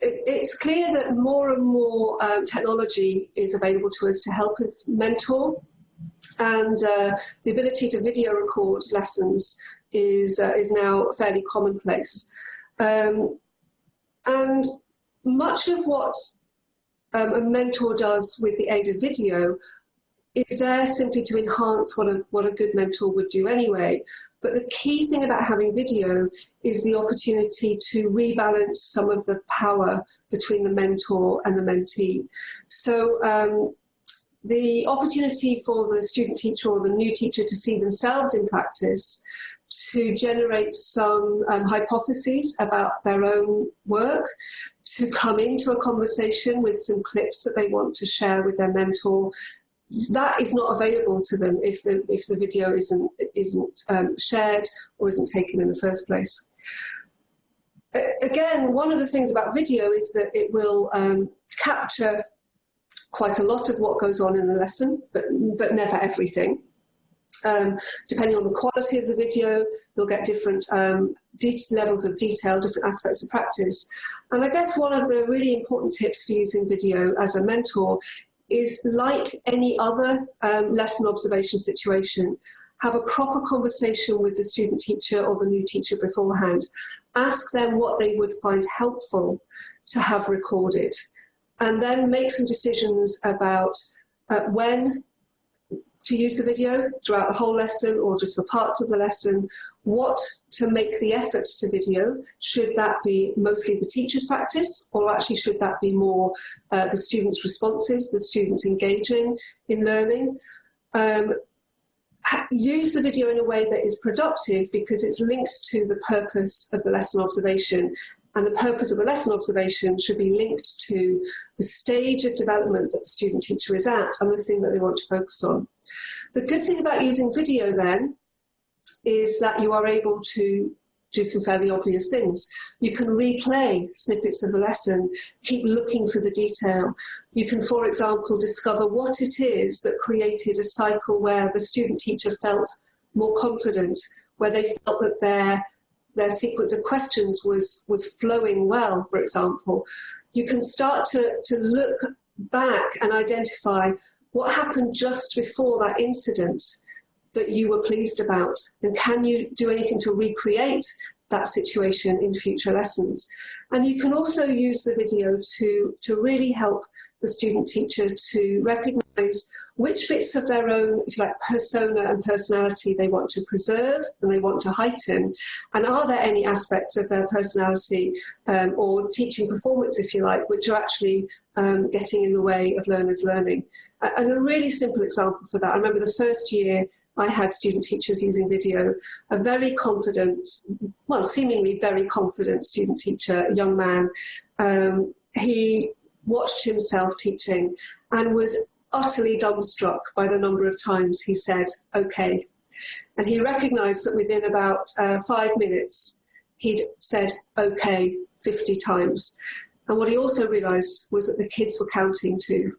it's clear that more and more technology is available to us to help us mentor, and the ability to video record lessons is now fairly commonplace. And much of what a mentor does with the aid of video is there simply to enhance what a good mentor would do anyway. But the key thing about having video is the opportunity to rebalance some of the power between the mentor and the mentee. So the opportunity for the student teacher or the new teacher to see themselves in practice, to generate some hypotheses about their own work, to come into a conversation with some clips that they want to share with their mentor. That is not available to them if the video isn't shared or isn't taken in the first place. Again, one of the things about video is that it will capture quite a lot of what goes on in the lesson, but never everything. Depending on the quality of the video, you'll get different levels of detail, different aspects of practice. And I guess one of the really important tips for using video as a mentor is, like any other lesson observation situation, have a proper conversation with the student teacher or the new teacher beforehand. Ask them what they would find helpful to have recorded, and then make some decisions about when to use the video, throughout the whole lesson or just for parts of the lesson, what to make the effort to video. Should that be mostly the teacher's practice, or actually should that be more the students' responses, the students engaging in learning? Use the video in a way that is productive, because it's linked to the purpose of the lesson observation. And the purpose of the lesson observation should be linked to the stage of development that the student teacher is at and the thing that they want to focus on. The good thing about using video then is that you are able to do some fairly obvious things. You can replay snippets of the lesson, keep looking for the detail. You can, for example, discover what it is that created a cycle where the student teacher felt more confident, where they felt that their sequence of questions was flowing well, for example. You can start to look back and identify what happened just before that incident that you were pleased about, and can you do anything to recreate that situation in future lessons. And you can also use the video to really help the student teacher to recognise which bits of their own, if you like, persona and personality they want to preserve and they want to heighten, and are there any aspects of their personality or teaching performance, if you like, which are actually getting in the way of learners learning. And a really simple example for that, I remember the first year I had student teachers using video. A very confident, well, seemingly very confident student teacher, a young man, he watched himself teaching and was utterly dumbstruck by the number of times he said, okay. And he recognised that within about 5 minutes, he'd said, okay, 50 times. And what he also realised was that the kids were counting too,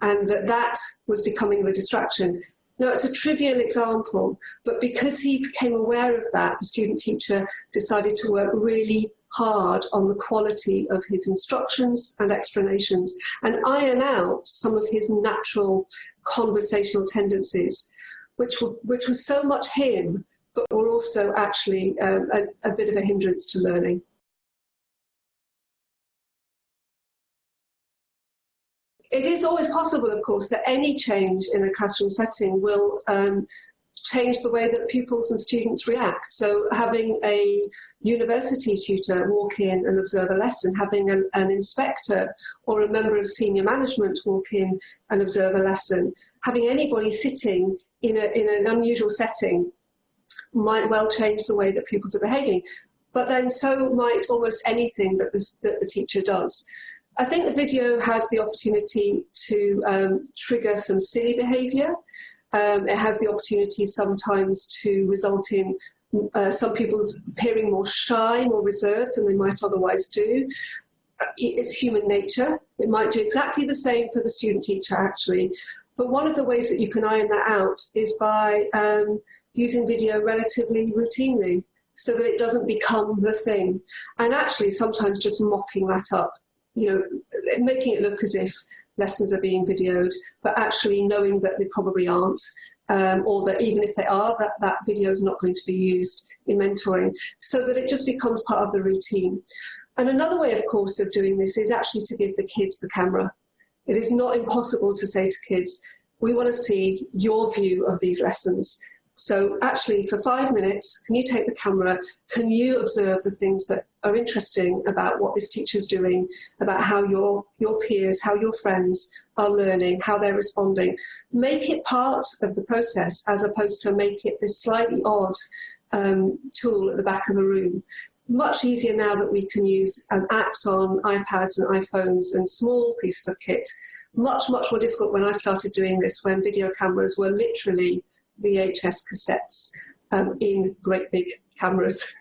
and that was becoming the distraction. Now, it's a trivial example, but because he became aware of that, the student teacher decided to work really hard on the quality of his instructions and explanations and iron out some of his natural conversational tendencies, which was so much him, but were also actually a bit of a hindrance to learning. It is always possible, of course, that any change in a classroom setting will change the way that pupils and students react. So having a university tutor walk in and observe a lesson, having an inspector or a member of senior management walk in and observe a lesson, having anybody sitting in an unusual setting might well change the way that pupils are behaving. But then so might almost anything that the teacher does. I think the video has the opportunity to trigger some silly behaviour. It has the opportunity sometimes to result in some pupils appearing more shy, more reserved than they might otherwise do. It's human nature. It might do exactly the same for the student teacher, actually. But one of the ways that you can iron that out is by using video relatively routinely, so that it doesn't become the thing. And actually sometimes just mocking that up. making it look as if lessons are being videoed, but actually knowing that they probably aren't, or that even if they are, that video is not going to be used in mentoring, so that it just becomes part of the routine. And another way, of course, of doing this is actually to give the kids the camera. It is not impossible to say to kids, we want to see your view of these lessons. So actually, for 5 minutes, can you take the camera? Can you observe the things that are interesting about what this teacher's doing, about how your peers, how your friends are learning, how they're responding? Make it part of the process, as opposed to make it this slightly odd tool at the back of a room. Much easier now that we can use apps on iPads and iPhones and small pieces of kit. Much, much more difficult when I started doing this, when video cameras were literally VHS cassettes in great big cameras.